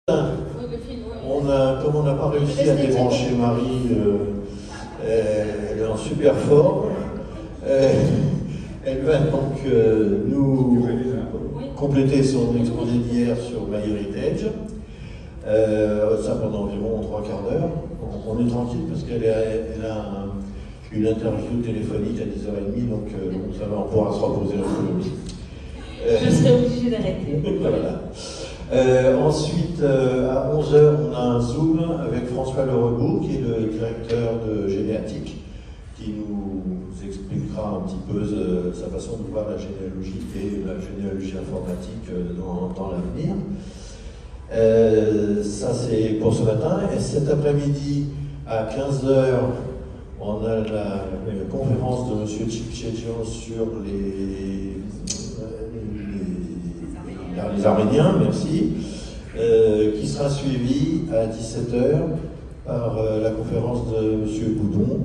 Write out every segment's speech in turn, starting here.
Comme on n'a pas réussi à débrancher Marie, elle est en super forme. Elle va donc nous compléter son exposé d'hier sur MyHeritage. Ça pendant environ 3 quarts d'heure. On est tranquille parce qu'elle a une interview téléphonique à 10h30, donc ça va, on pourra se reposer un peu. Je serai obligée d'arrêter. Voilà. Ensuite, à 11h, on a un Zoom avec François Lerebourg, qui est le directeur de Généatique, qui nous expliquera un petit peu sa façon de voir la généalogie et la généalogie informatique dans l'avenir. Ça, c'est pour ce matin. Et cet après-midi, à 15h, on a la conférence de M. Tchipchédjian sur les Arméniens, merci, qui sera suivi à 17h par la conférence de M. Boudon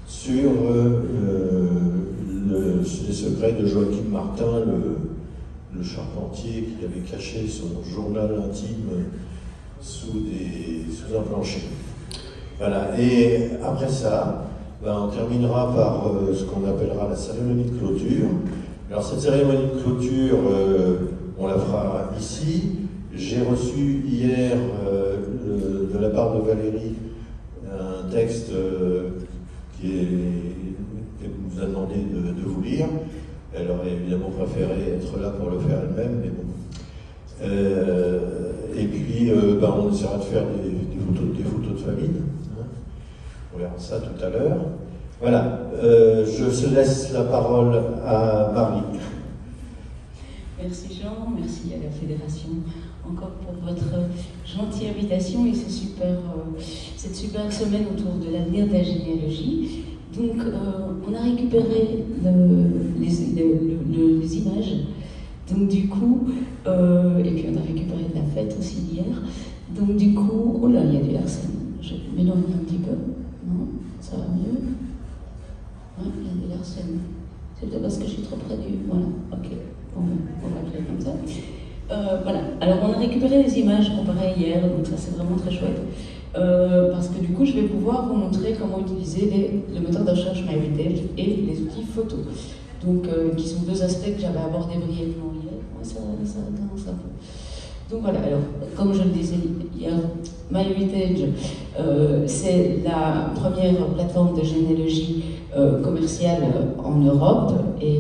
sur les secrets de Joachim Martin, le charpentier qui avait caché son journal intime sous un plancher. Voilà, et après ça, on terminera par ce qu'on appellera la cérémonie de clôture. Alors cette cérémonie de clôture, on la fera ici. J'ai reçu hier de la part de Valérie un texte qu'elle nous a demandé de vous lire. Elle aurait évidemment préféré être là pour le faire elle-même, mais bon. Et puis, on essaiera de faire des photos de famille. Hein. On verra ça tout à l'heure. Voilà, je laisse la parole à Marie. Merci Jean, merci à la Fédération encore pour votre gentille invitation et cette super semaine autour de l'avenir de la généalogie. Donc, on a récupéré les images, donc du coup, et puis on a récupéré de la fête aussi hier. Donc du coup, oh là, il y a du Larsen. Je m'éloigne un petit peu, non? Ça va mieux? Oui, il y a du Larsen. C'est peut-être parce que je suis trop près du... Voilà, ok. On va faire comme ça. Voilà, alors on a récupéré les images comparées hier, donc ça c'est vraiment très chouette. Parce que du coup, je vais pouvoir vous montrer comment utiliser le moteur de recherche MyHeritage et les outils photo. Donc, qui sont deux aspects que j'avais abordés brièvement hier. Ouais, ça commence un peu. Donc voilà, alors, comme je le disais hier, MyHeritage, c'est la première plateforme de généalogie commerciale en Europe et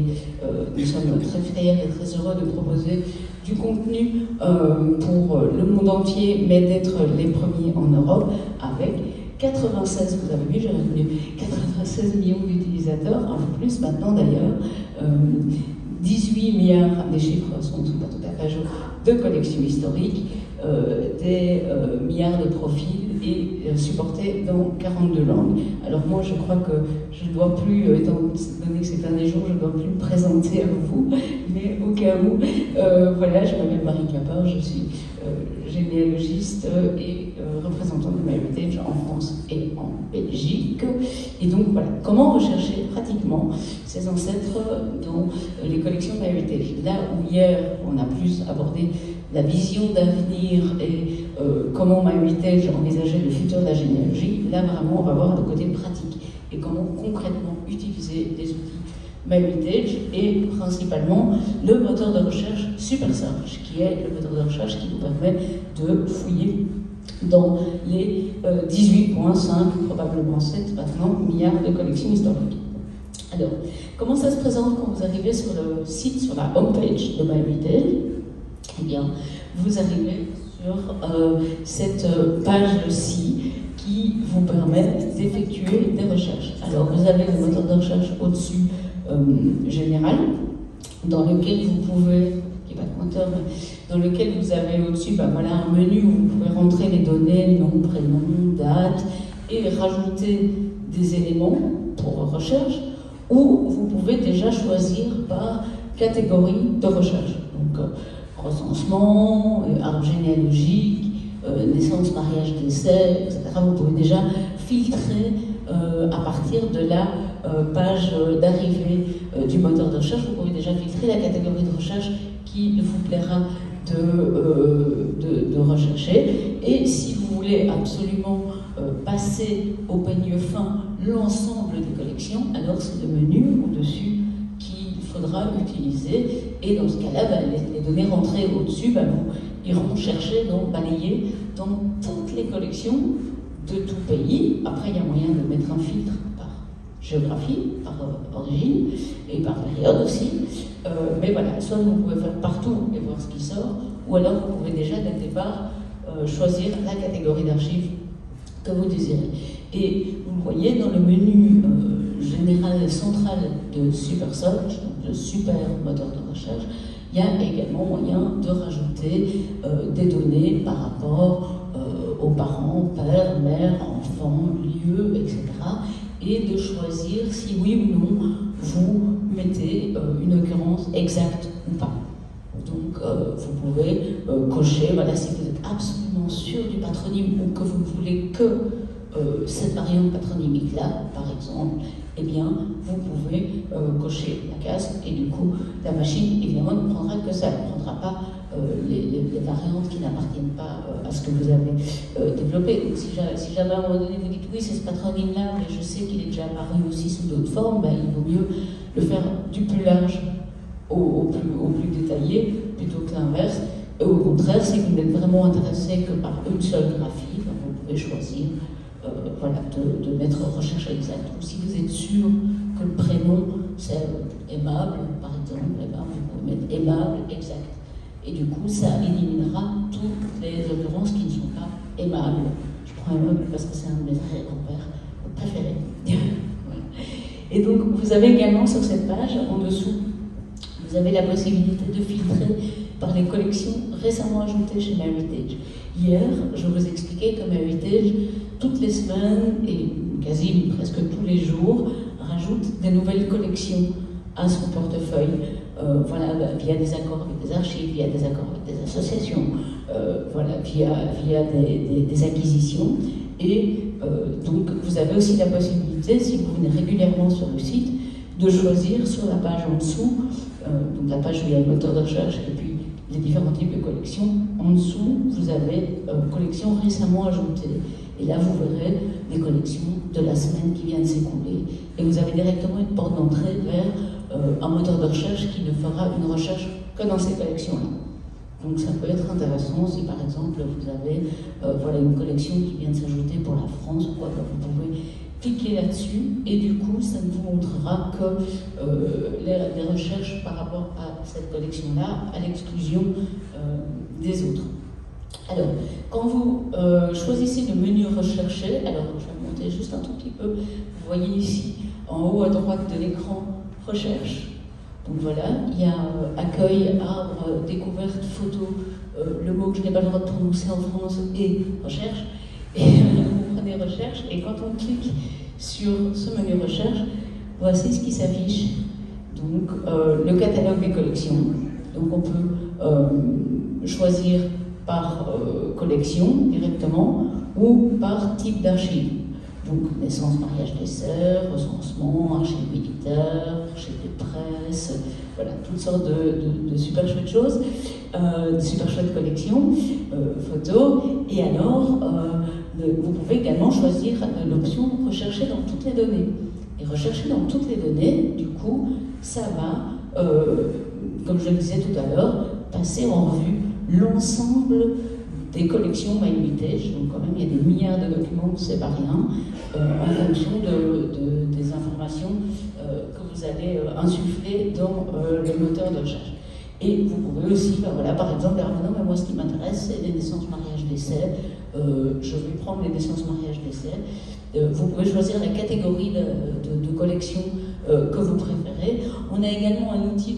nous sommes très fiers et très heureux de proposer du contenu pour le monde entier, mais d'être les premiers en Europe avec 96, vous avez vu, j'ai retenu 96 millions d'utilisateurs, un peu plus maintenant d'ailleurs, 18 milliards, les chiffres sont pas tout à fait à jour, de collections historiques, des milliards de profils et supportés dans 42 langues. Alors moi je crois que je ne dois plus, étant donné que c'est un des jours, je ne dois plus me présenter à vous, mais au cas où, voilà, je m'appelle Marie Clapin, je suis généalogiste et représentante de MyHeritage en France et en Belgique. Et donc voilà, comment rechercher pratiquement ses ancêtres dans les collections MyHeritage. Là où hier on a plus abordé la vision d'avenir et comment MyHeritage envisageait le futur de la généalogie, là vraiment on va voir le côté pratique et comment concrètement utiliser les outils MyHeritage et principalement le moteur de recherche SuperSearch, qui est le moteur de recherche qui nous permet de fouiller dans les 18,5, probablement 7 maintenant, milliards de collections historiques. Alors, comment ça se présente quand vous arrivez sur le site, sur la homepage de MyHeritage? Eh bien, vous arrivez sur cette page-ci qui vous permet d'effectuer des recherches. Alors, vous avez le moteur de recherche au-dessus général, dans lequel vous pouvez, qui n'est pas de pointeur, mais dans lequel vous avez au-dessus voilà, un menu où vous pouvez rentrer les données, nom, prénom, date, et rajouter des éléments pour recherche, ou vous pouvez déjà choisir par catégorie de recherche. Donc, recensement, arbre généalogique, naissance, mariage, décès, etc. Vous pouvez déjà filtrer à partir de la page d'arrivée du moteur de recherche. Vous pouvez déjà filtrer la catégorie de recherche qui vous plaira de rechercher. Et si vous voulez absolument passer au peigne fin l'ensemble des collections, alors c'est le menu au-dessus qu'il faudra utiliser. Et dans ce cas-là, les données rentrées au-dessus iront chercher, donc balayer dans toutes les collections de tout pays. Après, il y a moyen de mettre un filtre par géographie, par origine et par période aussi. Mais voilà, soit vous pouvez faire partout et voir ce qui sort, ou alors vous pouvez déjà dès le départ choisir la catégorie d'archives que vous désirez. Et vous le voyez dans le menu général central de SuperSearch, donc le super moteur de recherche, il y a également moyen de rajouter des données par rapport aux parents, père, mère, enfant, lieu, etc. Et de choisir si oui ou non vous mettez une occurrence exacte ou pas. Donc vous pouvez cocher, voilà, si vous êtes absolument sûr du patronyme ou que vous ne voulez que cette variante patronymique-là, par exemple, eh bien, vous pouvez cocher la case et du coup, la machine, évidemment, ne prendra que ça. Elle ne prendra pas les variantes qui n'appartiennent pas à ce que vous avez développé. Donc, si jamais à un moment donné vous dites oui, c'est ce patronyme-là, mais je sais qu'il est déjà apparu aussi sous d'autres formes, ben, il vaut mieux le faire du plus large au plus détaillé plutôt que l'inverse. Au contraire, si vous n'êtes vraiment intéressé que par une seule graphie, ben, vous pouvez choisir voilà, de mettre recherche exacte. Ou si vous êtes sûr que le prénom c'est aimable, par exemple, eh ben, vous pouvez mettre aimable exact. Et du coup, ça éliminera toutes les occurrences qui ne sont pas aimables. Je prends aimable parce que c'est un de mes repères préférés. Voilà. Et donc, vous avez également sur cette page, en dessous, vous avez la possibilité de filtrer par les collections récemment ajoutées chez MyHeritage. Hier, je vous expliquais que MyHeritage, toutes les semaines et quasi presque tous les jours, rajoute des nouvelles collections à son portefeuille, voilà, via des accords avec des archives, via des accords avec des associations, voilà, via des acquisitions. Et donc, vous avez aussi la possibilité, si vous venez régulièrement sur le site, de choisir sur la page en dessous, donc la page où il y a le moteur de recherche et puis les différents types de collections. En dessous, vous avez collections récemment ajoutées. Et là, vous verrez des collections de la semaine qui vient de s'écouler. Et vous avez directement une porte d'entrée vers un moteur de recherche qui ne fera une recherche que dans ces collections-là. Donc ça peut être intéressant si par exemple vous avez voilà, une collection qui vient de s'ajouter pour la France ou quoi, vous pouvez cliquer là-dessus et du coup ça ne vous montrera que les recherches par rapport à cette collection-là, à l'exclusion des autres. Alors, quand vous choisissez le menu rechercher, alors je vais monter juste un tout petit peu, vous voyez ici en haut à droite de l'écran recherche. Donc voilà, il y a accueil, arbre, découverte, photo, le mot que je n'ai pas le droit de prononcer en France et recherche. Et vous prenez recherche et quand on clique sur ce menu recherche, voici ce qui s'affiche. Donc le catalogue des collections. Donc on peut choisir par collection directement ou par type d'archive. Donc naissance, mariage, décès, recensement, archive militaire, archive de presse, voilà, toutes sortes de super chouettes choses, de super chouettes collections, photos. Et alors, vous pouvez également choisir l'option rechercher dans toutes les données. Et rechercher dans toutes les données, du coup, ça va, comme je le disais tout à l'heure, passer en revue l'ensemble des collections MyHeritage, donc quand même il y a des milliards de documents, c'est pas rien, en fonction des informations que vous allez insuffler dans le moteur de recherche. Et vous pouvez aussi, ben voilà, par exemple, dire, non, mais moi ce qui m'intéresse, c'est les naissances, mariages, décès, je vais prendre les naissances, mariages, décès. Vous pouvez choisir la catégorie de collection que vous préférez. On a également un outil.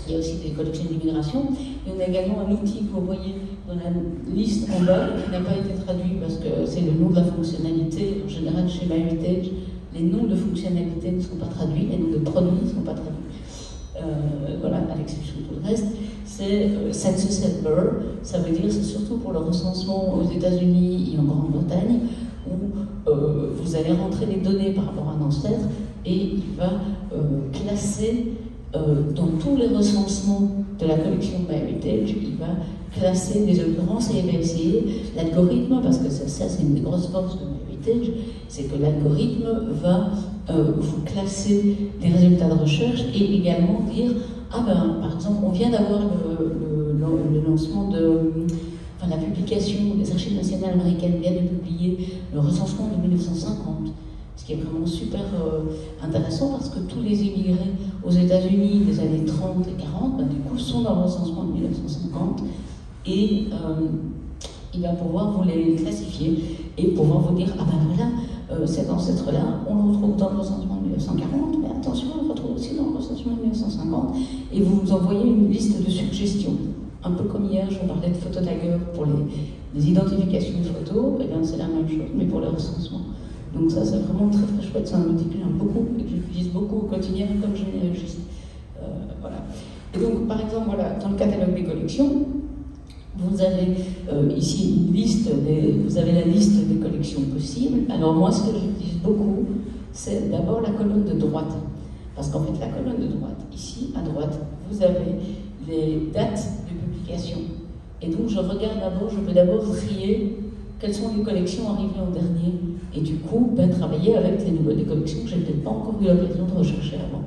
Il y a aussi des collections d'immigration. Et on a également un outil que vous voyez dans la liste en bas, qui n'a pas été traduit parce que c'est le nom de la fonctionnalité. En général, chez MyHeritage, les noms de fonctionnalités ne sont pas traduits, les noms de produits ne sont pas traduits. Voilà, à l'exception de tout le reste. C'est Census Helper, ça veut dire c'est surtout pour le recensement aux États-Unis et en Grande-Bretagne, où vous allez rentrer les données par rapport à un ancêtre et il va classer dans tous les recensements de la collection MyHeritage, il va classer des occurrences et il va essayer l'algorithme, parce que ça c'est une des grosses forces de MyHeritage, c'est que l'algorithme va vous classer des résultats de recherche et également dire ah ben par exemple on vient d'avoir le lancement la publication des Archives nationales américaines vient de publier le recensement de 1950, ce qui est vraiment super intéressant parce que tous les immigrés aux États-Unis des années 30 et 40 ben, du coup sont dans le recensement de 1950 et il va pouvoir vous les classifier et pouvoir vous dire ah ben voilà, cet ancêtre-là, on le retrouve dans le recensement de 1940, mais attention, on le retrouve aussi dans le recensement de 1950, et vous vous envoyez une liste de suggestions. Un peu comme hier, je vous parlais de phototaggers pour les identifications de photos, et bien c'est la même chose, mais pour les recensements. Donc ça, c'est vraiment très très chouette, c'est un outil que j'aime beaucoup et que j'utilise beaucoup au quotidien comme généalogiste. Voilà. Et donc, par exemple, voilà, dans le catalogue des collections, vous avez ici une liste, vous avez la liste des collections possibles. Alors moi, ce que j'utilise beaucoup, c'est d'abord la colonne de droite. Parce qu'en fait, la colonne de droite, ici, à droite, vous avez les dates de publication. Et donc, je regarde d'abord, je peux d'abord trier quelles sont les collections arrivées en dernier. Et du coup, travailler avec les collections que je n'ai peut-être pas encore eu l'occasion de rechercher avant.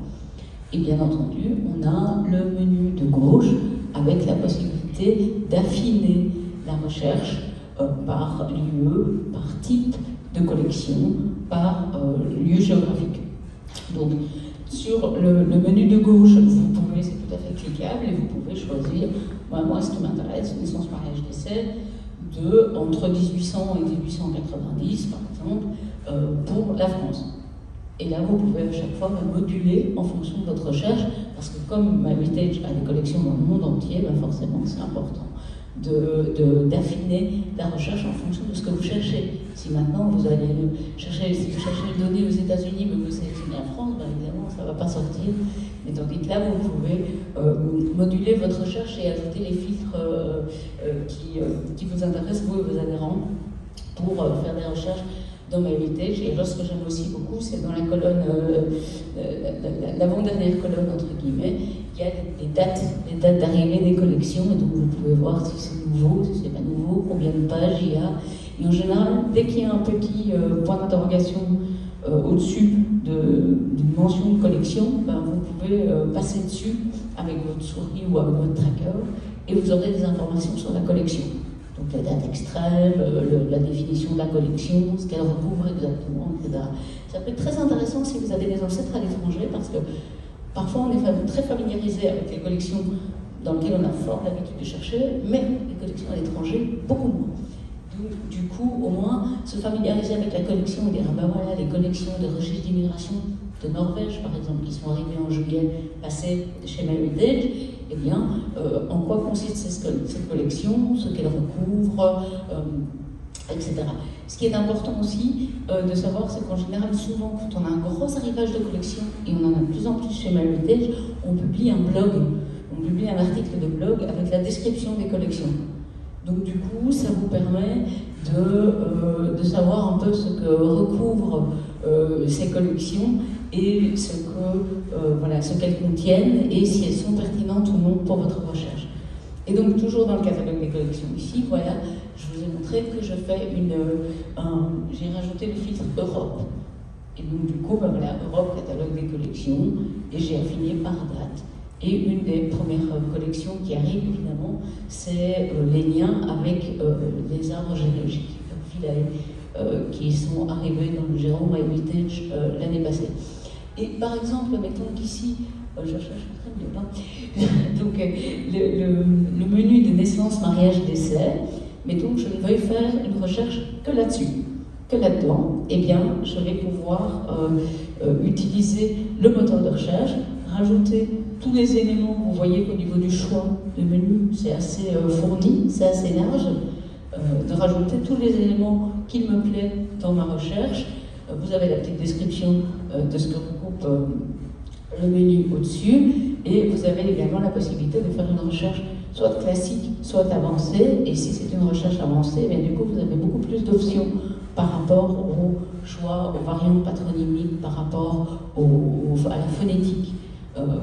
Et bien entendu, on a le menu de gauche avec la possibilité d'affiner la recherche par lieu, par type de collection, par lieu géographique. Donc, sur le menu de gauche, vous pouvez, c'est tout à fait cliquable, et vous pouvez choisir, moi ce qui m'intéresse, naissance, mariage, décès, entre 1800 et 1890, par exemple, pour la France. Et là, vous pouvez à chaque fois moduler en fonction de votre recherche, parce que comme MyHeritage a des collections dans le monde entier, forcément c'est important d'affiner la recherche en fonction de ce que vous cherchez. Si maintenant vous allez chercher, si vous cherchez une donnée aux États-Unis, mais vous sélectionnez en France, évidemment ça ne va pas sortir. Mais tandis que là, vous pouvez moduler votre recherche et ajouter les filtres qui vous intéressent, vous et vos adhérents, pour faire des recherches dans MyHeritage. Et alors, ce que j'aime aussi beaucoup, c'est dans la colonne, l'avant-dernière colonne, entre guillemets, il y a les dates d'arrivée des collections, et donc vous pouvez voir si c'est nouveau, si c'est pas nouveau, combien de pages il y a. Et en général, dès qu'il y a un petit point d'interrogation au-dessus d'une mention de collection, vous pouvez passer dessus avec votre souris ou avec votre tracker, et vous aurez des informations sur la collection. Donc la date extrême, la définition de la collection, ce qu'elle recouvre exactement, etc. Ça peut être très intéressant si vous avez des ancêtres à l'étranger, parce que parfois on est très familiarisé avec les collections dans lesquelles on a fort l'habitude de chercher, mais les collections à l'étranger, beaucoup moins. Donc, du coup, au moins, se familiariser avec la collection et dire, voilà, les collections de registres d'immigration de Norvège, par exemple, qui sont arrivées en juillet passé chez MyHeritage, eh bien, en quoi consiste cette collection, ce qu'elle recouvre, etc. Ce qui est important aussi de savoir, c'est qu'en général, souvent, quand on a un gros arrivage de collection, et on en a de plus en plus chez MyHeritage, on publie un blog, on publie un article de blog avec la description des collections. Donc du coup, ça vous permet de savoir un peu ce que recouvrent ces collections et ce qu'elles contiennent et si elles sont pertinentes ou non pour votre recherche. Et donc toujours dans le catalogue des collections ici, voilà, je vous ai montré que je fais j'ai rajouté le filtre Europe. Et donc du coup, voilà, Europe, catalogue des collections, et j'ai affiné par date. Et une des premières collections qui arrive, évidemment, c'est les liens avec les arbres généalogiques, qui sont arrivés dans le Jérôme MyHeritage l'année passée. Et par exemple, mettons qu'ici, je cherche très bien, donc le menu de naissance, mariage, décès, mettons que je ne veuille faire une recherche que là-dessus, que là-dedans, eh bien, je vais pouvoir utiliser le moteur de recherche, rajouter tous les éléments. Vous voyez qu'au niveau du choix de menu, c'est assez fourni, c'est assez large, de rajouter tous les éléments qu'il me plaît dans ma recherche. Vous avez la petite description de ce que regroupe le menu au-dessus, et vous avez également la possibilité de faire une recherche soit classique, soit avancée, et si c'est une recherche avancée, bien, du coup vous avez beaucoup plus d'options par rapport au choix, aux variantes patronymiques, par rapport à la phonétique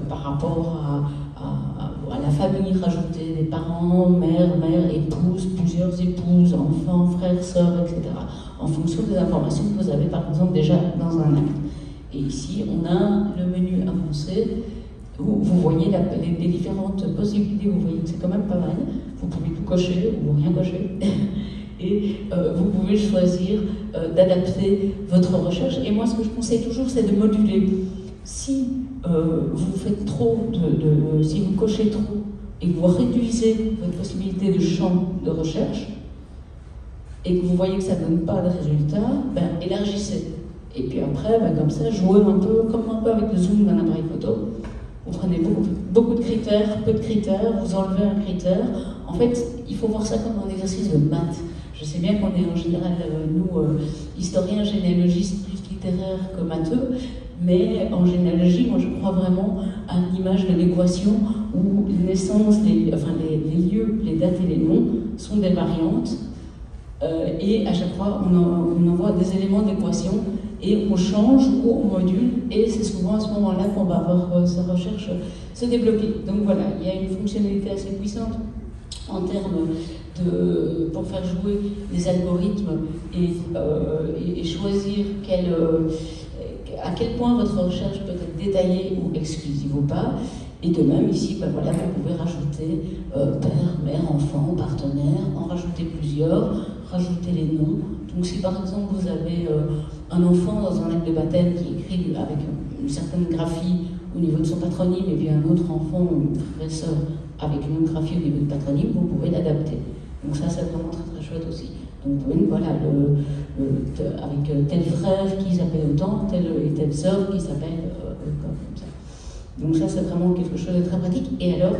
par rapport à la famille, rajouter des parents, mère, épouse, plusieurs épouses, enfants, frères, sœurs, etc. En fonction des informations que vous avez par exemple déjà dans un acte. Et ici, on a le menu avancé où vous voyez les différentes possibilités, vous voyez que c'est quand même pas mal. Vous pouvez tout cocher ou rien cocher. Et vous pouvez choisir d'adapter votre recherche. Et moi, ce que je conseille toujours, c'est de moduler. Si vous faites trop si vous cochez trop et que vous réduisez votre possibilité de champ de recherche et que vous voyez que ça ne donne pas de résultat, ben, élargissez. Et puis après, ben, comme ça, jouez un peu comme un peu avec le zoom d'un appareil photo. Vous prenez beaucoup de critères, peu de critères, vous enlevez un critère. En fait, il faut voir ça comme un exercice de maths. Je sais bien qu'on est en général, nous, historiens, généalogistes, plus littéraires que matheux, mais en généalogie, moi je crois vraiment à l'image de l'équation où les naissances, les lieux, les dates et les noms sont des variantes, et à chaque fois on envoie des éléments d'équation et on change ou on module, et c'est souvent à ce moment-là qu'on va avoir sa recherche se débloquer. Donc voilà, il y a une fonctionnalité assez puissante en termes pour faire jouer les algorithmes et choisir à quel point votre recherche peut être détaillée ou exclusive ou pas. Et de même, ici, ben voilà, vous pouvez rajouter père, mère, enfant, partenaire, en rajouter plusieurs, rajouter les noms. Donc si par exemple vous avez un enfant dans un acte de baptême qui écrit avec une certaine graphie au niveau de son patronyme, et puis un autre enfant ou une frère et sœur avec une autre graphie au niveau du patronyme, vous pouvez l'adapter. Donc ça, c'est vraiment très très chouette aussi. Donc vous pouvez, voilà, avec tel frère qui s'appelle autant, telle et telle sœur qui s'appelle comme ça. Donc ça, c'est vraiment quelque chose de très pratique. Et alors,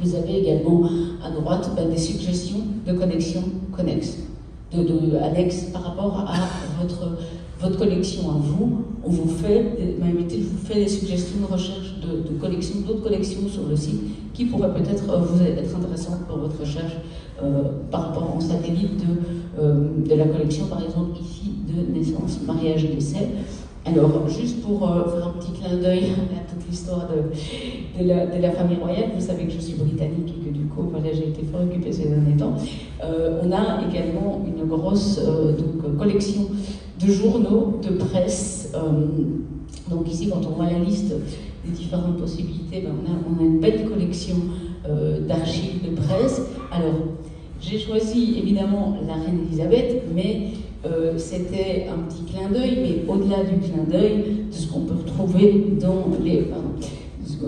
vous avez également à droite des suggestions de connexions connexes, annexes par rapport à votre collection à vous. On vous fait, je vous fais des suggestions de recherche de collections, d'autres collections sur le site qui pourraient peut-être vous être intéressantes pour votre recherche par rapport au satellite de la collection, par exemple ici, de naissance, mariage et décès. Alors, juste pour faire un petit clin d'œil à toute l'histoire de la famille royale, vous savez que je suis britannique et que du coup, voilà, j'ai été fort occupée ces derniers temps. On a également une grosse collection de journaux, de presse. Donc ici, quand on voit la liste des différentes possibilités, ben on a une belle collection d'archives de presse. Alors, j'ai choisi évidemment la reine Elisabeth, mais c'était un petit clin d'œil, mais au-delà du clin d'œil, de ce qu'on peut retrouver dans les... je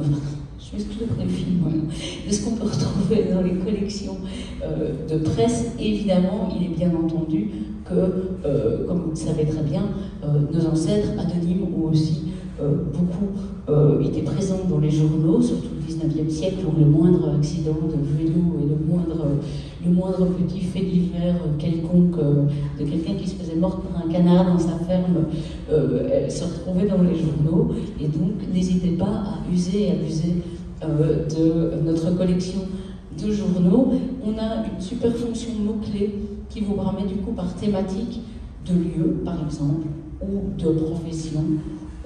m'excuse pour le film, voilà. De ce qu'on peut retrouver dans les collections de presse. Évidemment, il est bien entendu que, comme vous le savez très bien, nos ancêtres anonymes ont aussi beaucoup étaient présents dans les journaux, surtout au XIXe siècle, où le moindre accident de vélo et le moindre petit fait divers quelconque de quelqu'un qui se faisait mordre par un canard dans sa ferme se retrouvait dans les journaux. Et donc, n'hésitez pas à user et abuser de notre collection de journaux. On a une super fonction mots-clés qui vous permet du coup par thématique de lieu, par exemple, ou de profession,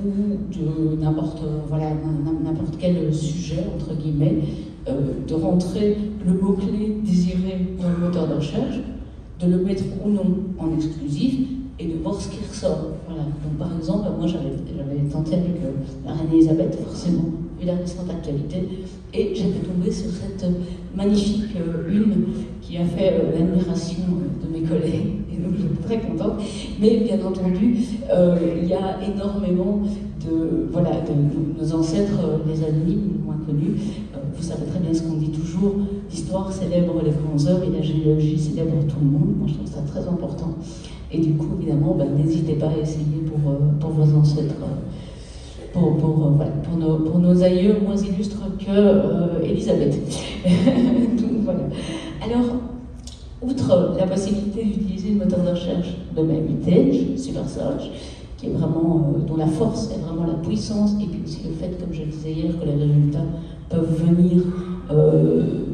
ou de n'importe quel sujet, entre guillemets, de rentrer le mot-clé désiré dans le moteur de recherche, de le mettre ou non en exclusif, et de voir ce qui ressort. Voilà. Donc par exemple, moi j'avais tenté avec la reine Elisabeth, forcément, vu la récente actualité, et j'étais tombée sur cette magnifique une qui a fait l'admiration de mes collègues, et donc j'étais très contente. Mais bien entendu, il y a énormément de nos ancêtres, les anonymes, moins connus. Vous savez très bien ce qu'on dit toujours, l'histoire célèbre les grands hommes et la généalogie célèbre tout le monde. Moi je trouve ça très important. Et du coup, évidemment, n'hésitez pas à essayer pour vos ancêtres, pour nos aïeux moins illustres que Elisabeth. Donc voilà. Alors, outre la possibilité d'utiliser le moteur de recherche de Hermitage, Supersearch, qui est vraiment, dont la force est vraiment la puissance, et puis aussi le fait, comme je le disais hier, que les résultats peuvent venir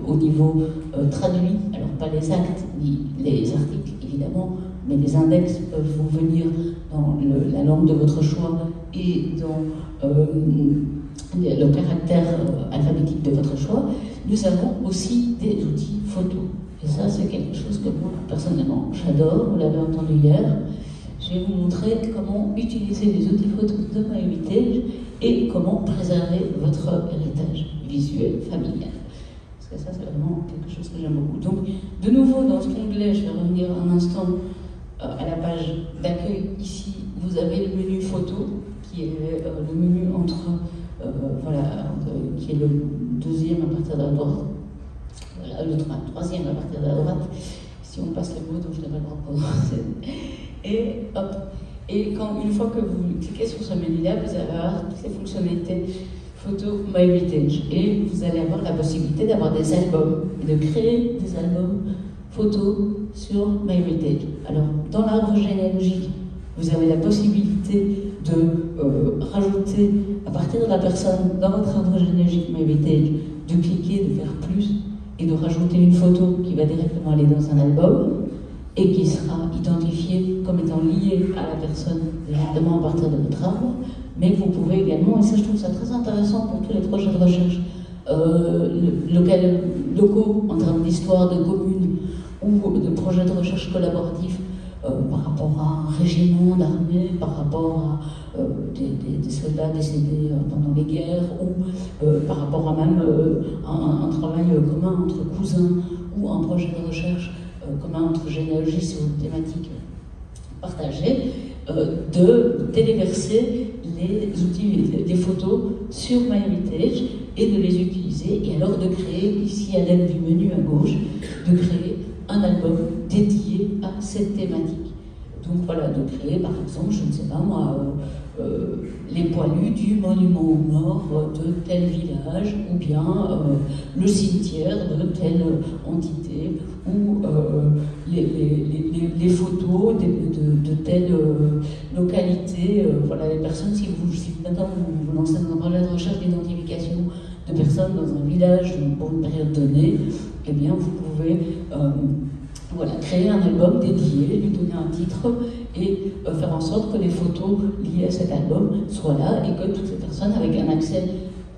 au niveau traduit, alors pas les actes ni les articles évidemment, mais les index peuvent vous venir dans la langue de votre choix et dans le caractère alphabétique de votre choix, nous avons aussi des outils photos. Et ça, c'est quelque chose que moi, personnellement, j'adore. Vous l'avez entendu hier. Je vais vous montrer comment utiliser les outils photos de MyHeritage et comment préserver votre héritage visuel familial. Parce que ça, c'est vraiment quelque chose que j'aime beaucoup. Donc, de nouveau, dans cet onglet, je vais revenir un instant à la page d'accueil. Ici, vous avez le menu photo, qui est le menu entre, qui est le deuxième à partir de la droite. Voilà, le troisième à partir de la droite. Si on passe le mot, donc je n'ai pas le droit de prononcer. Et hop. Et une fois que vous cliquez sur ce menu-là, vous allez avoir toutes les fonctionnalités photo MyHeritage. Et vous allez avoir la possibilité d'avoir des albums et de créer des albums photos sur MyHeritage. Alors, dans l'arbre généalogique, vous avez la possibilité de rajouter, à partir de la personne dans votre arbre généalogique MyHeritage, de cliquer, de faire plus, et de rajouter une photo qui va directement aller dans un album et qui sera identifiée comme étant liée à la personne directement à partir de votre arbre. Mais vous pouvez également, et ça je trouve ça très intéressant pour tous les projets de recherche locaux en termes d'histoire de communes ou de projets de recherche collaboratifs par rapport à un régiment d'armée, par rapport à des soldats décédés pendant les guerres, ou par rapport à même un travail commun entre cousins, ou un projet de recherche commun entre généalogistes sur une thématique partagée, de téléverser les outils, les photos sur MyHeritage et de les utiliser, et alors de créer, ici à l'aide du menu à gauche, de créer un album dédié à cette thématique. Donc voilà, de créer par exemple, je ne sais pas moi, les poilus du monument aux morts de tel village, ou bien le cimetière de telle entité, ou les photos de telle localité. Voilà, les personnes, si maintenant vous vous lancez dans un projet de recherche d'identification de personnes dans un village pour une période donnée, eh bien vous pouvez créer un album dédié, lui donner un titre et faire en sorte que les photos liées à cet album soient là et que toutes ces personnes avec un accès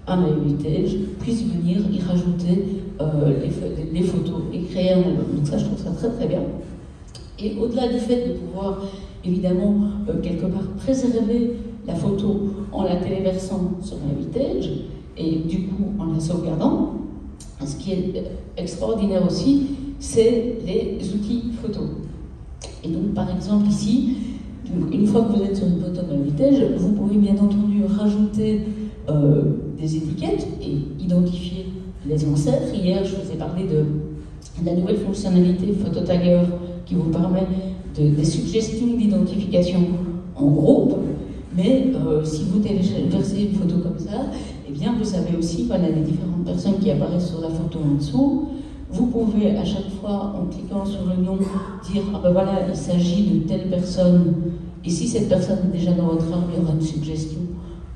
à MyHeritage puissent venir y rajouter les photos et créer un album. Donc ça, je trouve ça très très bien. Et au-delà du fait de pouvoir évidemment quelque part préserver la photo en la téléversant sur MyHeritage et du coup en la sauvegardant, ce qui est extraordinaire aussi, c'est les outils photo. Et donc, par exemple, ici, une fois que vous êtes sur une photo MyHeritage, vous pouvez bien entendu rajouter des étiquettes et identifier les ancêtres. Hier, je vous ai parlé de la nouvelle fonctionnalité PhotoTagger qui vous permet des suggestions d'identification en groupe. Mais si vous téléversez une photo comme ça, eh bien, vous savez aussi, voilà, les différentes personnes qui apparaissent sur la photo en dessous. Vous pouvez à chaque fois, en cliquant sur le nom, dire « Ah ben voilà, il s'agit de telle personne ». Et si cette personne est déjà dans votre arbre, il y aura une suggestion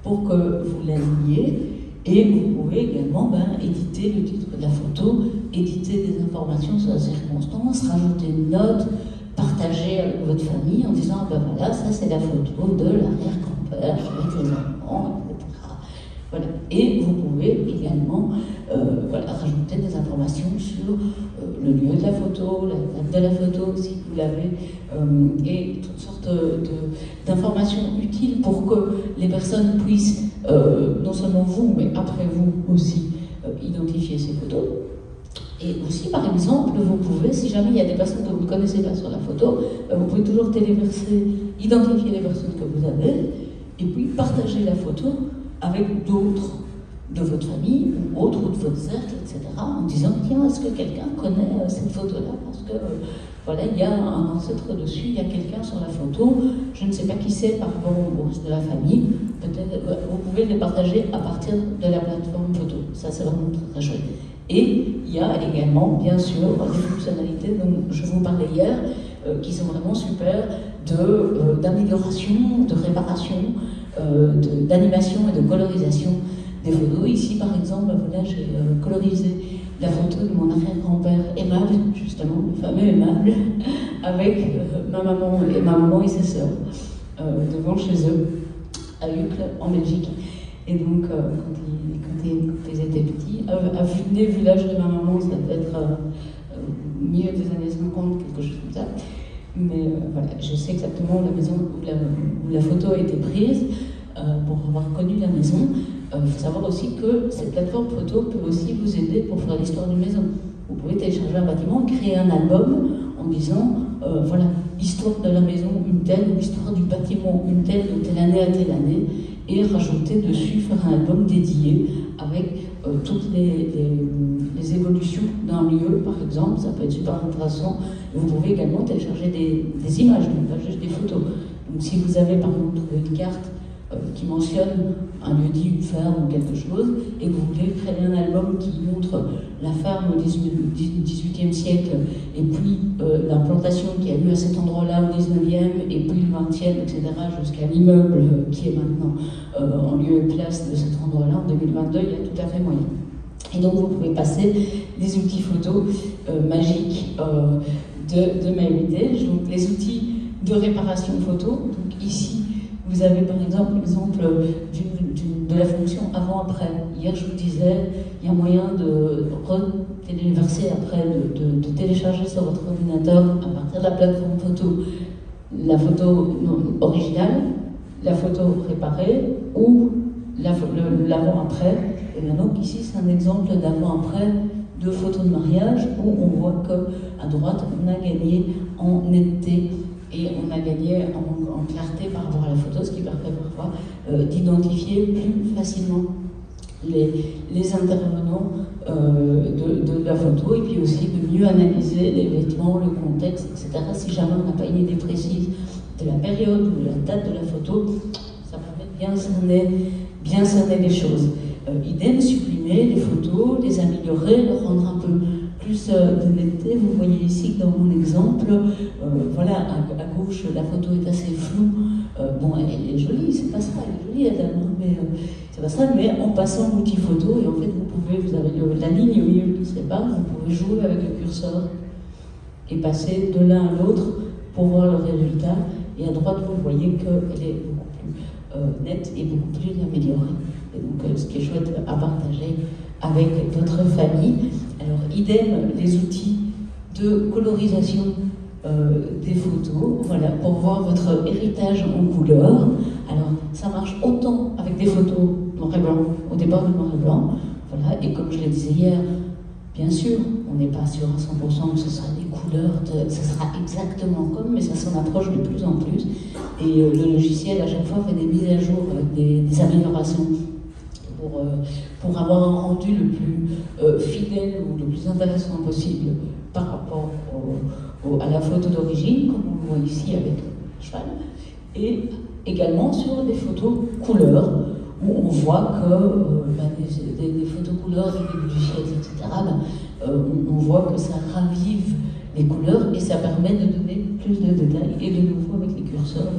pour que vous l'alliez. Et vous pouvez également éditer le titre de la photo, éditer des informations sur la circonstance, rajouter une note, partager avec votre famille en disant « Ben voilà, ça c'est la photo de l'arrière-grand-père avec les enfants, etc. » Voilà. Et vous pouvez également rajouter des informations sur le lieu de la photo, la date de la photo, si vous l'avez, et toutes sortes d'informations utiles pour que les personnes puissent, non seulement vous, mais après vous aussi, identifier ces photos. Et aussi, par exemple, vous pouvez, si jamais il y a des personnes que vous ne connaissez pas sur la photo, vous pouvez toujours téléverser, identifier les personnes que vous avez, et puis partager la photo avec d'autres de votre famille ou autres ou de votre cercle, etc., en disant tiens, est-ce que quelqu'un connaît cette photo-là parce que voilà, il y a un ancêtre dessus, il y a quelqu'un sur la photo, je ne sais pas qui c'est par rapport au reste de la famille, peut-être vous pouvez les partager à partir de la plateforme photo. Ça, c'est vraiment très, très chouette. Et il y a également, bien sûr, des fonctionnalités dont je vous parlais hier, qui sont vraiment super, d'amélioration, de réparation, d'animation et de colorisation des photos. Ici, par exemple, voilà, j'ai colorisé la photo de mon arrière-grand-père aimable, justement, le fameux aimable, avec ma maman et ses sœurs, devant chez eux, à Uccle, en Belgique. Et donc, quand ils étaient petits, vu l'âge de ma maman, ça devait être milieu des années 50, quelque chose comme ça. Mais voilà, je sais exactement la maison où la photo a été prise pour avoir connu la maison. Il faut savoir aussi que cette plateforme photo peut aussi vous aider pour faire l'histoire d'une maison. Vous pouvez télécharger un bâtiment, créer un album en disant, voilà, l'histoire de la maison, une telle, ou l'histoire du bâtiment, une telle, de telle année à telle année, et rajouter dessus, faire un album dédié avec toutes les évolutions d'un lieu, par exemple. Ça peut être super intéressant. Vous pouvez également télécharger des images, donc pas juste des photos. Donc si vous avez par exemple trouvé une carte qui mentionne un lieu-dit, une ferme ou quelque chose, et que vous voulez créer un album qui montre la ferme au XVIIIe siècle, et puis l'implantation qui a lieu à cet endroit-là au XIXe, et puis le XXe, etc., jusqu'à l'immeuble qui est maintenant en lieu et place de cet endroit-là, en 2022, il y a tout à fait moyen. Et donc vous pouvez passer des outils photos magiques de MyHeritage, donc les outils de réparation photo. Donc ici, vous avez par exemple l'exemple de la fonction avant-après. Hier, je vous disais, il y a moyen de téléverser après, de télécharger sur votre ordinateur à partir de la plateforme photo la photo originale, la photo réparée ou l'avant-après. Et bien donc ici, c'est un exemple d'avant-après de photos de mariage où on voit qu'à droite, on a gagné en netteté et on a gagné en clarté par rapport à la photo, ce qui permet parfois d'identifier plus facilement les intervenants de la photo, et puis aussi de mieux analyser les vêtements, le contexte, etc. Si jamais on n'a pas une idée précise de la période ou de la date de la photo, ça permet de bien cerner les choses. Idem, supprimer les photos, les améliorer, leur rendre un peu plus de netteté. Vous voyez ici que dans mon exemple, voilà, à gauche, la photo est assez floue. Bon, elle est jolie, c'est pas ça, elle est jolie, elle, mais c'est pas ça, mais en passant l'outil photo, et en fait, vous avez la ligne au milieu qui se répare, vous pouvez jouer avec le curseur et passer de l'un à l'autre pour voir le résultat. Et à droite, vous voyez qu'elle est beaucoup plus nette et beaucoup plus améliorée. Et donc, ce qui est chouette à partager avec votre famille. Alors, idem, les outils de colorisation des photos, voilà, pour voir votre héritage en couleur. Alors, ça marche autant avec des photos noir et blanc, au départ de noir et blanc, voilà, et comme je le disais hier, bien sûr, on n'est pas sûr à 100% que ce sera des couleurs, ce sera exactement comme, mais ça s'en approche de plus en plus, et le logiciel à chaque fois fait des mises à jour avec des améliorations pour avoir un rendu le plus fidèle ou le plus intéressant possible par rapport à la photo d'origine, comme on le voit ici avec le cheval, et également sur des photos couleurs, où on voit que des photos couleurs du début du siècle, etc., on voit que ça ravive les couleurs et ça permet de donner plus de détails. Et de nouveau, avec les curseurs,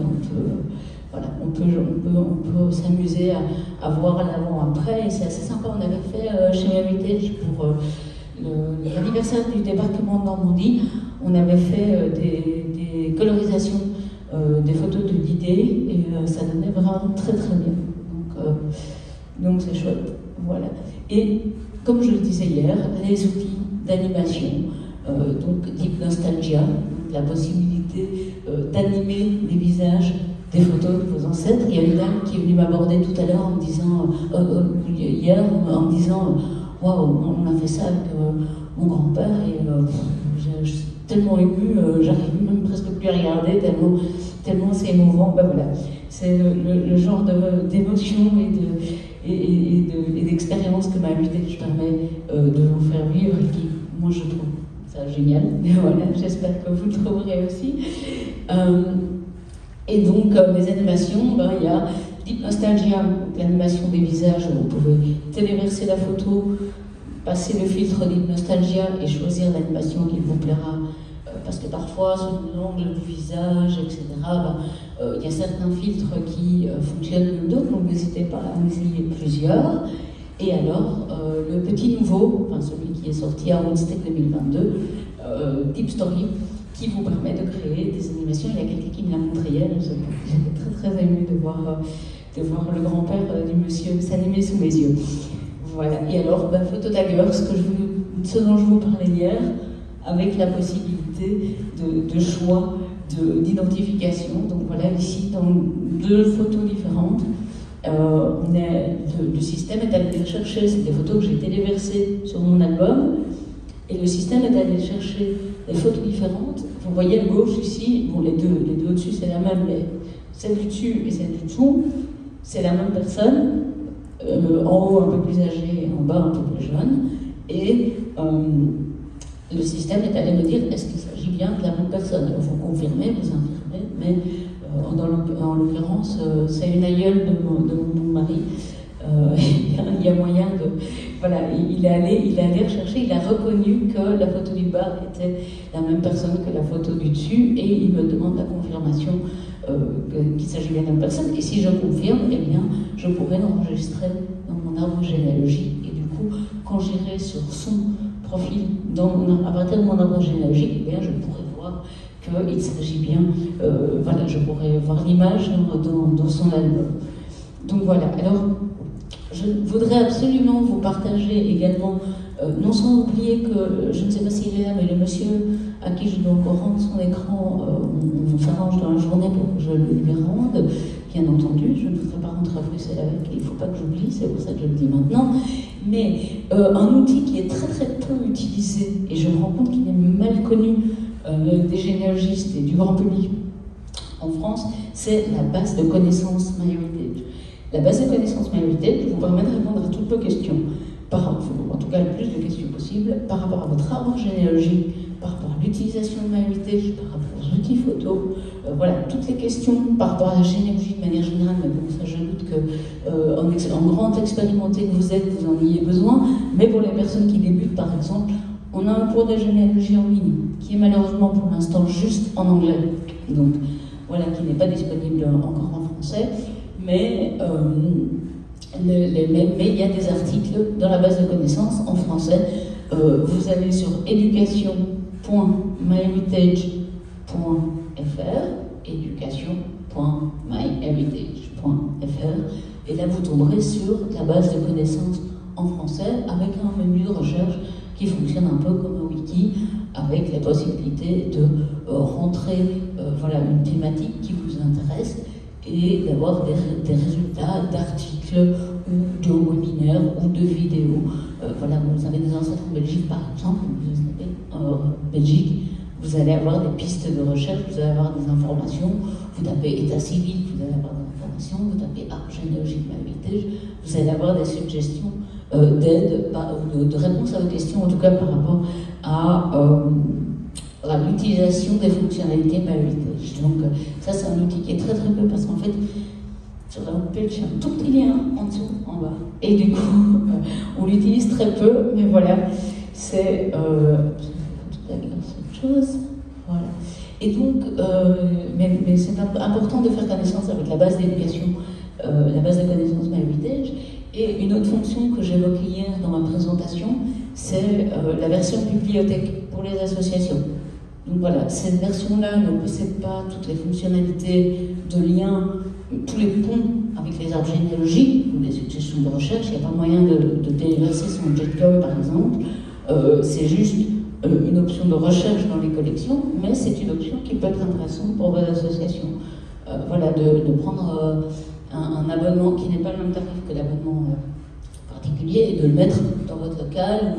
on peut s'amuser à voir l'avant-après, et c'est assez sympa. On avait fait chez Heritage pour l'anniversaire du débarquement de Normandie, on avait fait des colorisations des photos de l'idée, et ça donnait vraiment très très bien. Donc c'est chouette. Voilà. Et comme je le disais hier, les outils d'animation, donc Deep Nostalgia, la possibilité d'animer les visages des photos de vos ancêtres. Il y a une dame qui est venue m'aborder tout à l'heure en me disant, hier, en me disant, waouh, on a fait ça avec mon grand-père, et je suis tellement émue, j'arrive même presque plus à regarder, tellement c'est émouvant. Ben voilà, c'est le genre d'émotion et d'expérience que MyHeritage permet de vous faire vivre, et qui, moi, je trouve ça génial. Mais voilà, j'espère que vous le trouverez aussi. Et donc, les animations, il y a Deep Nostalgia, l'animation des visages, où vous pouvez téléverser la photo, passer le filtre Deep Nostalgia et choisir l'animation qui vous plaira. Parce que parfois, selon l'angle du visage, etc., il y a certains filtres qui fonctionnent mieux que d'autres, donc n'hésitez pas à en essayer plusieurs. Et alors, le petit nouveau, enfin celui qui est sorti à Woodstock 2022, Deep Story, qui vous permet de créer des animations. Il y a quelqu'un qui me l'a montré hier, j'étais très très émue de voir de voir le grand-père du monsieur s'animer sous mes yeux. Voilà. Et alors, Phototagueur, ce dont je vous parlais hier, avec la possibilité de choix, d'identification. Donc voilà, ici, dans 2 photos différentes, le système est allé chercher, c'est des photos que j'ai téléversées sur mon album, et le système est allé chercher des photos différentes. Vous voyez à gauche ici, bon, les deux au-dessus c'est la même, mais celle du dessus et celle du dessous, c'est la même personne, en haut un peu plus âgée, en bas un peu plus jeune, et le système est allé me dire est-ce qu'il s'agit bien de la même personne. Alors vous confirmez, vous infirmez, mais en l'occurrence, c'est une aïeule de mon mari. Il y a moyen de... Voilà, il est allé rechercher, il a reconnu que la photo du bas était la même personne que la photo du dessus, et il me demande la confirmation qu'il s'agit bien de la même personne. Et si je confirme, eh bien, je pourrais l'enregistrer dans mon arbre généalogique. Et du coup, quand j'irai sur son profil, à partir de mon arbre généalogique, eh bien, je pourrais voir qu'il s'agit bien, voilà, je pourrais voir l'image dans son album. Donc voilà, alors je voudrais absolument vous partager également, non sans oublier que, je ne sais pas s'il est là, mais le monsieur à qui je dois encore rendre son écran, on s'arrange dans la journée pour que je le lui rende, bien entendu, je ne voudrais pas rentrer à Bruxelles avec, il ne faut pas que j'oublie, c'est pour ça que je le dis maintenant, mais un outil qui est très très peu utilisé, et je me rends compte qu'il est mal connu des généalogistes et du grand public en France, c'est la base de connaissances MyHeritage. La base de connaissances MyHeritage vous permet de répondre à toutes vos questions, en tout cas le plus de questions possibles, par rapport à votre arbre généalogique, par rapport à l'utilisation de MyHeritage, par rapport aux outils photo, voilà, toutes les questions par rapport à la généalogie de manière générale, mais bon, ça je doute que en grand expérimenté que vous êtes, vous en ayez besoin, mais pour les personnes qui débutent par exemple, on a un cours de généalogie en ligne, qui est malheureusement pour l'instant juste en anglais, donc voilà, qui n'est pas disponible encore en français, mais il y a des articles dans la base de connaissances en français. Vous allez sur education.myheritage.fr, et là vous tomberez sur la base de connaissances en français avec un menu de recherche qui fonctionne un peu comme un wiki, avec la possibilité de rentrer voilà, une thématique qui vous intéresse et d'avoir des résultats d'articles ou de webinaires ou de vidéos. Voilà, vous avez des ancêtres en Belgique par exemple, vous avez en Belgique, vous allez avoir des pistes de recherche, vous allez avoir des informations, vous tapez état civil, vous allez avoir des informations, vous tapez arbre généalogique MyHeritage, vous allez avoir des suggestions d'aide, de réponse à vos questions, en tout cas par rapport à l'utilisation des fonctionnalités MyHeritage. Donc ça c'est un outil qui est très très peu, parce qu'en fait sur la homepage il y a un tout petit lien en dessous, en bas, et du coup on l'utilise très peu, mais voilà, c'est autre chose, voilà. Et donc, mais c'est important de faire connaissance avec la base d'éducation, la base de connaissances MyHeritage. Et une autre fonction que j'évoquais hier dans ma présentation, c'est la version bibliothèque pour les associations. Donc voilà, cette version-là ne possède pas toutes les fonctionnalités de lien, tous les ponts avec les arbres généalogiques ou les suggestions de recherche. Il n'y a pas moyen de téléverser son JetCom par exemple. C'est juste une option de recherche dans les collections, mais c'est une option qui peut être intéressante pour vos associations. Voilà, de prendre un abonnement qui n'est pas le même tarif que l'abonnement particulier et de le mettre dans votre local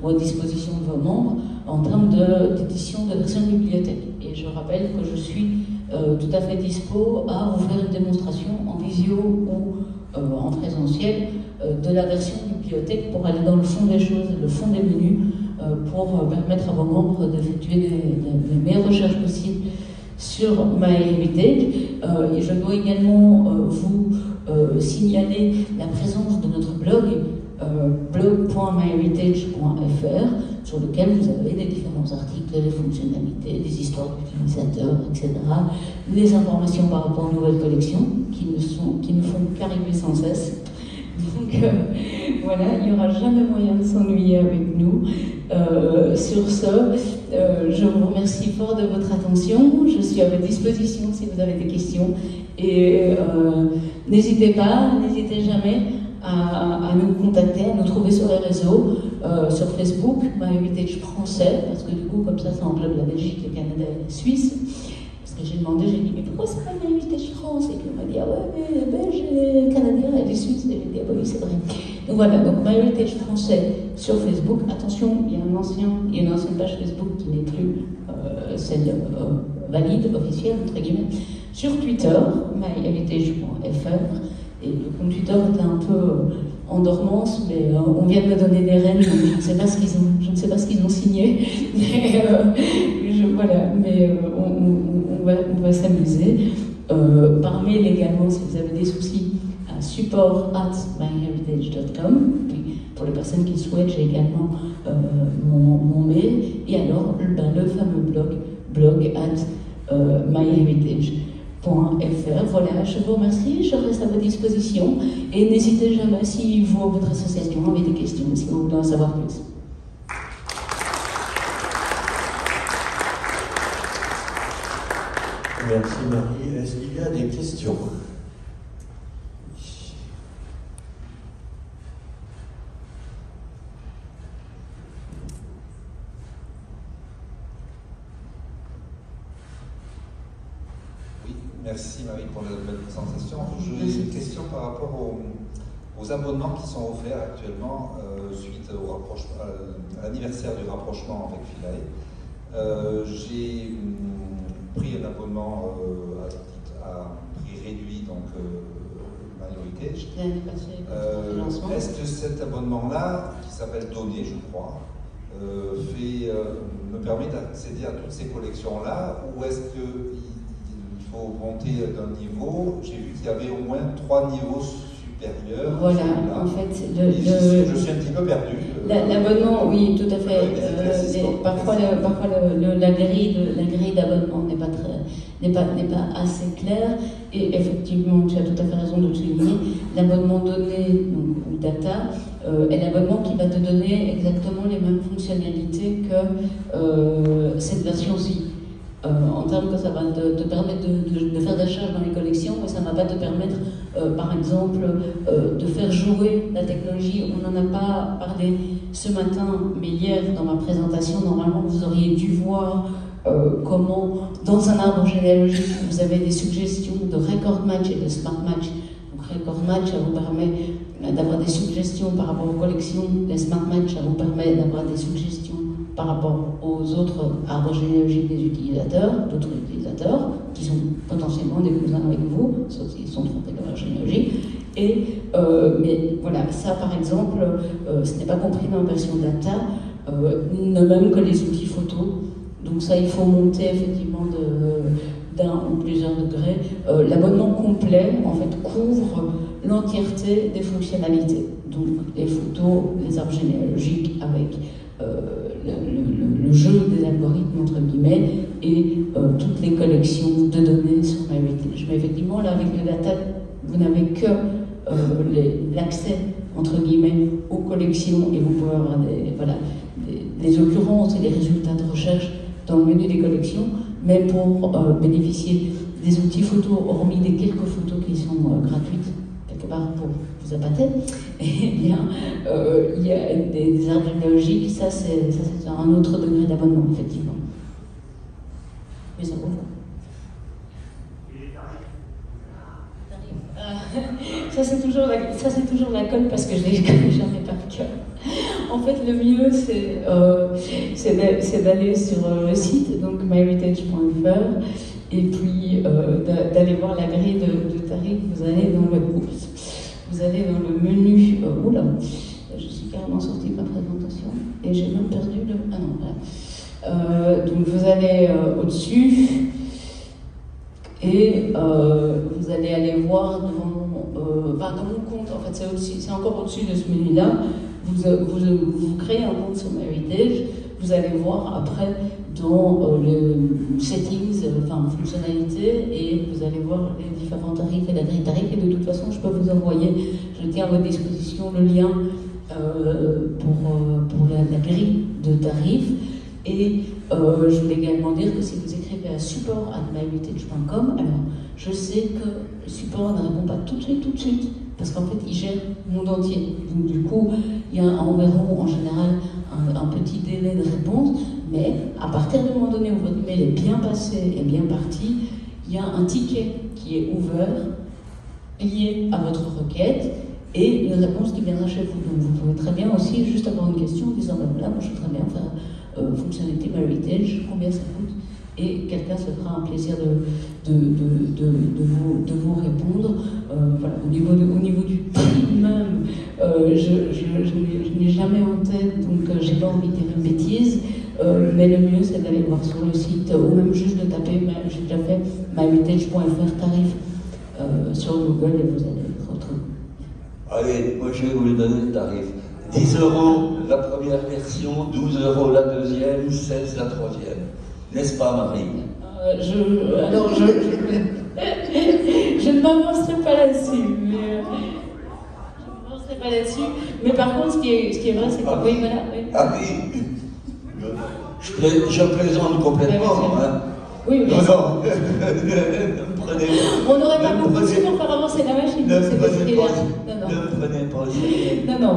ou à disposition de vos membres en termes d'édition de version bibliothèque. Et je rappelle que je suis tout à fait dispo à vous faire une démonstration en visio ou en présentiel de la version bibliothèque pour aller dans le fond des choses, le fond des menus, pour permettre à vos membres d'effectuer les meilleures recherches possibles sur MyHeritage. Et je dois également vous signaler la présence de notre blog, blog.myheritage.fr, sur lequel vous avez les différents articles, les fonctionnalités, les histoires d'utilisateurs, etc. Les informations par rapport aux nouvelles collections qui ne font qu'arriver sans cesse. Donc voilà, il n'y aura jamais moyen de s'ennuyer avec nous. Sur ce, je vous remercie fort de votre attention. Je suis à votre disposition si vous avez des questions. Et n'hésitez jamais à nous contacter, à nous trouver sur les réseaux, sur Facebook, My Heritage français, parce que du coup, comme ça englobe la Belgique, le Canada et la Suisse. Parce que j'ai demandé, j'ai dit, mais pourquoi c'est pas My Heritage France? Et puis on m'a dit, ah ouais, mais les Belges, les Canadiens et les Suisses. Et j'ai dit, ah bah oui, c'est vrai. Donc voilà, donc My Heritage français sur Facebook. Attention, il y a une ancienne page Facebook qui n'est plus celle valide, officielle, entre guillemets. Sur Twitter, myheritage.fr. Et le compte Twitter était un peu en dormance, mais on vient de me donner des rênes, donc je ne sais pas ce qu'ils ont signé. Mais, voilà, mais on va s'amuser. Par mail également, si vous avez des soucis, à support@myheritage.com. Puis pour les personnes qui le souhaitent, j'ai également mon mail. Et alors, le fameux blog @myheritage.fr. Voilà, je vous remercie, je reste à votre disposition et n'hésitez jamais si vous, votre association, avez des questions, si vous voulez en savoir plus. Merci Marie. Est-ce qu'il y a des questions? Merci Marie pour la belle présentation. J'ai une question par rapport aux abonnements qui sont offerts actuellement suite à l'anniversaire du rapprochement avec Philae. J'ai pris un abonnement à prix réduit, donc My Heritage. Est-ce que cet abonnement-là, qui s'appelle Donner, je crois, me permet d'accéder à toutes ces collections-là, ou est-ce que il faut monter d'un niveau? J'ai vu qu'il y avait au moins 3 niveaux supérieurs. Voilà, en fait, je suis un petit peu perdu. L'abonnement, oui, tout à fait. Parfois, la grille d'abonnement n'est pas assez claire. Et effectivement, tu as tout à fait raison de le souligner. L'abonnement donné, donc, ou data, est l'abonnement qui va te donner exactement les mêmes fonctionnalités que cette version-ci. En termes que ça va te permettre de faire des recherches dans les collections, mais ça ne va pas te permettre, par exemple, de faire jouer la technologie. On n'en a pas parlé ce matin, mais hier, dans ma présentation, normalement, vous auriez dû voir comment, dans un arbre généalogique, vous avez des suggestions de record match et de smart match. Donc, record match, ça vous permet d'avoir des suggestions par rapport aux collections. Les smart match, ça vous permet d'avoir des suggestions par rapport aux autres arbres généalogiques des utilisateurs, d'autres utilisateurs, qui sont potentiellement des cousins avec vous, sauf s'ils sont trompés dans leur généalogie. Mais voilà, ça par exemple, ce n'est pas compris dans la version data, ne même que les outils photos. Donc ça, il faut monter effectivement d'un ou plusieurs degrés. L'abonnement complet, en fait, couvre l'entièreté des fonctionnalités. Donc les photos, les arbres généalogiques avec le jeu des algorithmes, entre guillemets, et toutes les collections de données sur MyHeritage. Mais effectivement, là, avec le data, vous n'avez que l'accès, entre guillemets, aux collections, et vous pouvez avoir des occurrences et des résultats de recherche dans le menu des collections, mais pour bénéficier des outils photos, hormis des quelques photos qui sont gratuites, quelque part pour vous appâter, eh bien, il y a des arbres généalogiques, ça c'est un autre degré d'abonnement, effectivement. Mais ça vaut. Ça c'est toujours la colle parce que je les connais jamais par cœur. En fait, le mieux c'est d'aller sur le site, donc myheritage.fr, et puis d'aller voir la grille de tarifs. Vous allez dans le menu. Oula, je suis carrément sortie de ma présentation et j'ai même perdu le. Ah non, voilà. Donc vous allez au-dessus et vous allez aller voir dans mon compte. En fait, c'est encore au-dessus de ce menu-là. Vous créez un compte sur MyHeritage. Vous allez voir après dans le settings, fonctionnalités, et vous allez voir les différents tarifs et la grille tarif. Et de toute façon, je peux vous envoyer, je tiens à votre disposition le lien pour la grille de tarifs. Et je voulais également dire que si vous écrivez à support@myheritage.com, alors je sais que le support ne répond pas tout de suite, parce qu'en fait, il gère le monde entier. Donc du coup, il y a environ, en général, un petit délai de réponse, mais à partir du moment donné où votre mail est bien passé et bien parti, il y a un ticket qui est ouvert, lié à votre requête, et une réponse qui viendra chez vous. Donc vous pouvez très bien aussi juste avoir une question en disant, ben voilà, moi je voudrais bien faire fonctionnalité MyHeritage, combien ça coûte? Et quelqu'un se fera un plaisir de vous répondre. Voilà, au niveau du prix même, je n'ai jamais en tête, donc j'ai pas envie de dire une bêtise, mais le mieux c'est d'aller voir sur le site, ou même juste de taper, j'ai déjà fait myheritage.fr tarif sur Google et vous allez retrouver. Allez, moi je vais vous le donner le tarif. 10 € la première version, 12 € la deuxième, 16 la troisième. N'est-ce pas, Marie? Alors, je ne m'avancerai pas là-dessus, mais par contre, ce qui est vrai, c'est que oui, voilà. Oui. Ah oui, je plaisante complètement. Hein. Oui, oui. Non. On n'aurait pas beaucoup de sous pour faire avancer la machine. Ne prenez pas au sérieux. Non.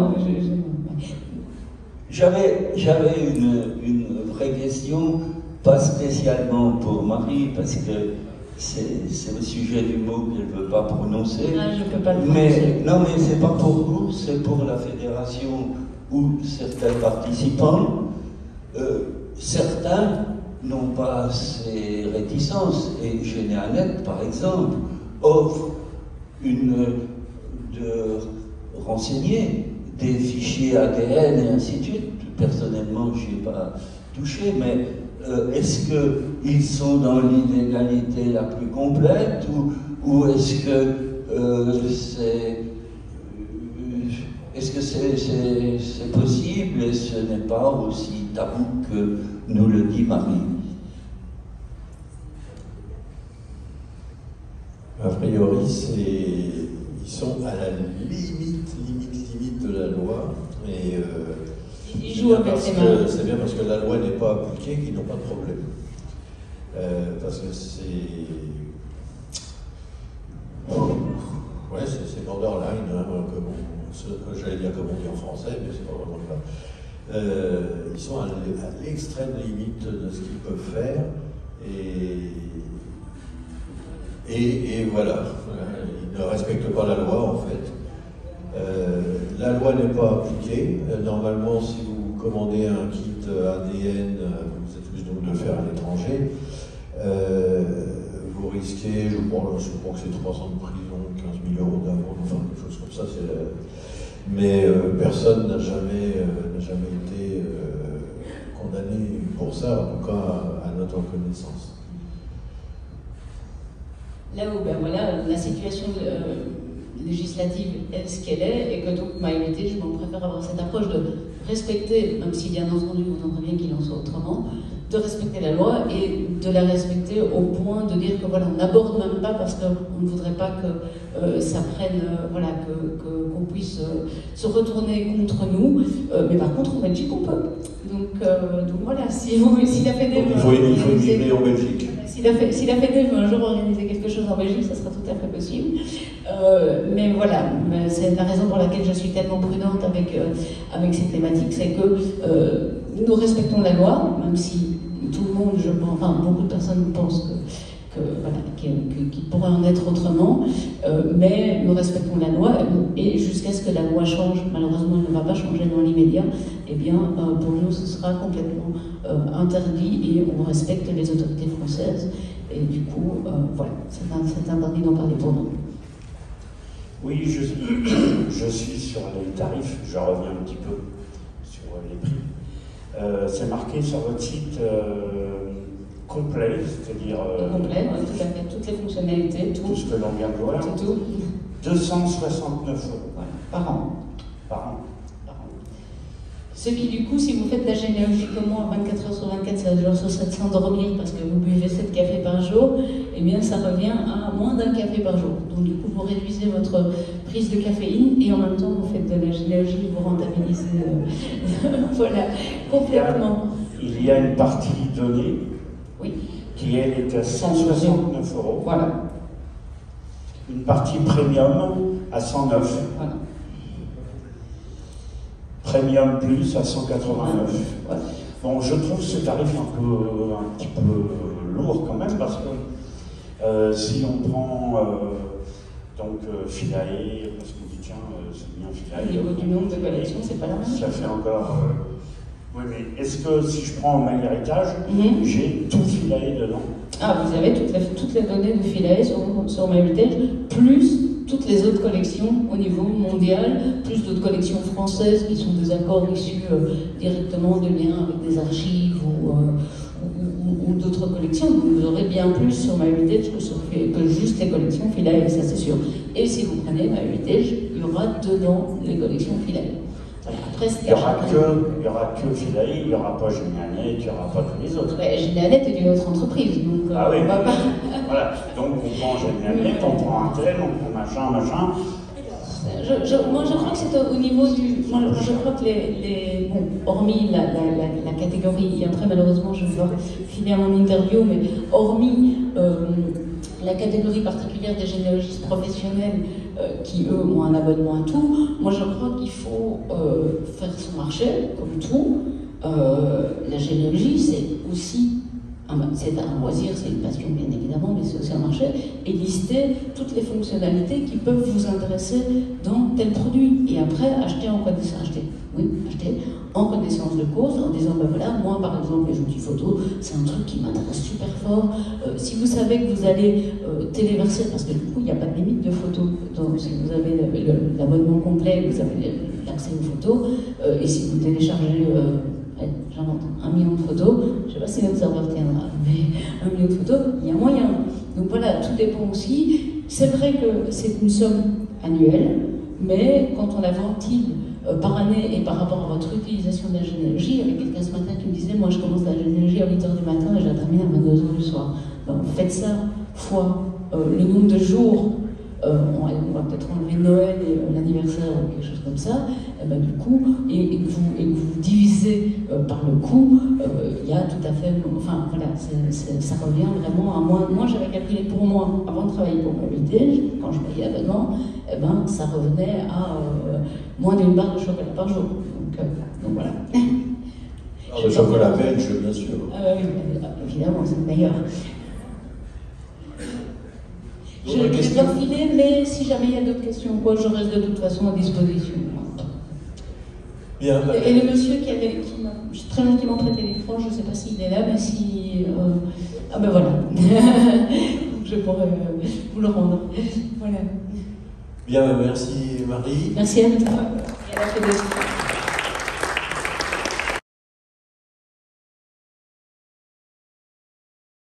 J'avais une vraie question, pas spécialement pour Marie, parce que c'est le sujet du mot qu'elle ne veut pas prononcer. Ah, je ne peux pas le prononcer. Non, mais c'est pas pour vous, c'est pour la fédération ou certains participants. Certains n'ont pas ces réticences, et Généanet, par exemple, offre de renseigner des fichiers ADN et ainsi de suite. Personnellement, je n'y ai pas touché, mais est-ce qu'ils sont dans l'illégalité la plus complète ou est-ce que c'est possible et ce n'est pas aussi tabou que nous le dit Marie? A priori, ils sont à la limite de la loi. Et ils jouent avec ses mains. C'est bien parce que la loi n'est pas appliquée qu'ils n'ont pas de problème. Parce que c'est borderline, hein, j'allais dire comme on dit en français, mais c'est pas vraiment le cas. Ils sont à l'extrême limite de ce qu'ils peuvent faire. Et voilà, ils ne respectent pas la loi en fait. La loi n'est pas appliquée. Normalement, si vous commandez un kit ADN, vous êtes obligé donc de le faire à l'étranger. Vous risquez, je crois que c'est 3 ans de prison, 15 000 € d'amende, enfin quelque chose comme ça. Mais personne n'a jamais été condamné pour ça, en tout cas à notre connaissance. Là où la situation législative est ce qu'elle est, et que donc MyHeritage, je préfère avoir cette approche de respecter, même si bien entendu vous entendez bien qu'il en soit autrement, de respecter la loi et de la respecter au point de dire que voilà, on n'aborde même pas parce qu'on ne voudrait pas que ça prenne, qu'on puisse se retourner contre nous, mais par contre en Belgique on peut. Donc voilà, si la FEDEV... Il faut immigrer en Belgique. Si la FEDEV veut un jour organiser quelque chose en Belgique, ça sera tout à fait possible. Mais voilà, c'est la raison pour laquelle je suis tellement prudente avec cette thématique, c'est que nous respectons la loi, même si tout le monde, beaucoup de personnes pensent qu'il pourrait en être autrement, mais nous respectons la loi, et jusqu'à ce que la loi change, malheureusement elle ne va pas changer dans l'immédiat, eh bien pour nous ce sera complètement interdit, et on respecte les autorités françaises, et du coup, voilà, c'est interdit d'en parler pour nous. Oui, je suis sur les tarifs, je reviens un petit peu sur les prix. C'est marqué sur votre site complet, c'est-à-dire... complet, oui, tout à fait, toutes les fonctionnalités, tout ce que l'on vient de voir. Tout. 269 €. Voilà, par an. Par an. Ce qui, du coup, si vous faites la généalogie comme moi, 24 heures sur 24, ça va sur 700 dormir parce que vous buvez 7 cafés par jour, eh bien, ça revient à moins d'un café par jour. Donc, du coup, vous réduisez votre prise de caféine et en même temps, vous faites de la généalogie, vous rentabilisez, voilà, complètement. Il y a une partie donnée oui. qui, elle, est à 169 €. Voilà. une partie premium à 109. Voilà. Premium plus à 189. Voilà. Bon, je trouve ce tarif un petit peu lourd quand même, parce que si on prend Philae, parce qu'on dit tiens, c'est bien Philae. Au niveau du nombre de collections, c'est pas la même. Ça fait encore. Oui, mais est-ce que si je prends My Héritage, Mhm. j'ai tout Philae dedans? Ah, vous avez toutes les données de Philae sur MyHeritage, plus toutes les autres collections au niveau mondial, plus d'autres collections françaises qui sont des accords issus directement de liens avec des archives ou d'autres collections. Donc vous aurez bien plus sur MyHeritage que juste les collections Philae, ça c'est sûr. Et si vous prenez MyHeritage, il y aura dedans les collections Philae. Voilà. Après, Il n'y aura que Philae, il n'y aura pas Génianet, il n'y aura pas tous les autres. Génianet est une autre entreprise, donc Ah oui, on va pas... voilà. Donc on prend Génianet, on prend un tel, on prend machin. Moi, je crois que c'est au niveau du... Moi, je crois que bon, hormis la catégorie, et après, malheureusement, je vais devoir finir mon interview, mais hormis la catégorie particulière des généalogistes professionnels qui, eux, ont un abonnement à tout, moi, je crois qu'il faut faire son marché, comme tout. La généalogie, c'est aussi... C'est un loisir, c'est une passion bien évidemment, mais c'est aussi un marché, et lister toutes les fonctionnalités qui peuvent vous intéresser dans tel produit. Et après, acheter en connaissance de cause, en disant, ben voilà, moi par exemple, les outils photos, c'est un truc qui m'intéresse super fort. Si vous savez que vous allez téléverser, parce que du coup, il n'y a pas de limite de photos, donc si vous avez l'abonnement complet, vous avez l'accès aux photos, et si vous téléchargez... j'invente 1 million de photos, je ne sais pas si notre serveur tiendra, mais 1 million de photos, il y a moyen. Donc voilà, tout dépend aussi. C'est vrai que c'est une somme annuelle, mais quand on la ventile par année et par rapport à votre utilisation de la généalogie, il y avait quelqu'un ce matin qui me disait, moi je commence la généalogie à 8h du matin et je la termine à 22h du soir. Donc faites ça fois le nombre de jours. On va peut-être enlever Noël et l'anniversaire ou quelque chose comme ça, et ben, du coup, et que vous divisez par le coût, il y a tout à fait, enfin voilà, ça revient vraiment à moins. Moi j'avais calculé pour moi, avant de travailler pour MyHeritage, quand je payais l'abonnement, et ben, ça revenait à moins d'une barre de chocolat par jour. Donc voilà. Le chocolat belge, bien sûr. Oui, évidemment, c'est le meilleur. Je vais devoir filer, mais si jamais il y a d'autres questions, je reste de toute façon à disposition. Bien, et le monsieur qui m'a très gentiment prêté l'écran, je ne sais pas s'il est là, mais si... Ah ben voilà. Je pourrais vous le rendre. Voilà. Bien, merci Marie. Merci à vous. Et à la fédération.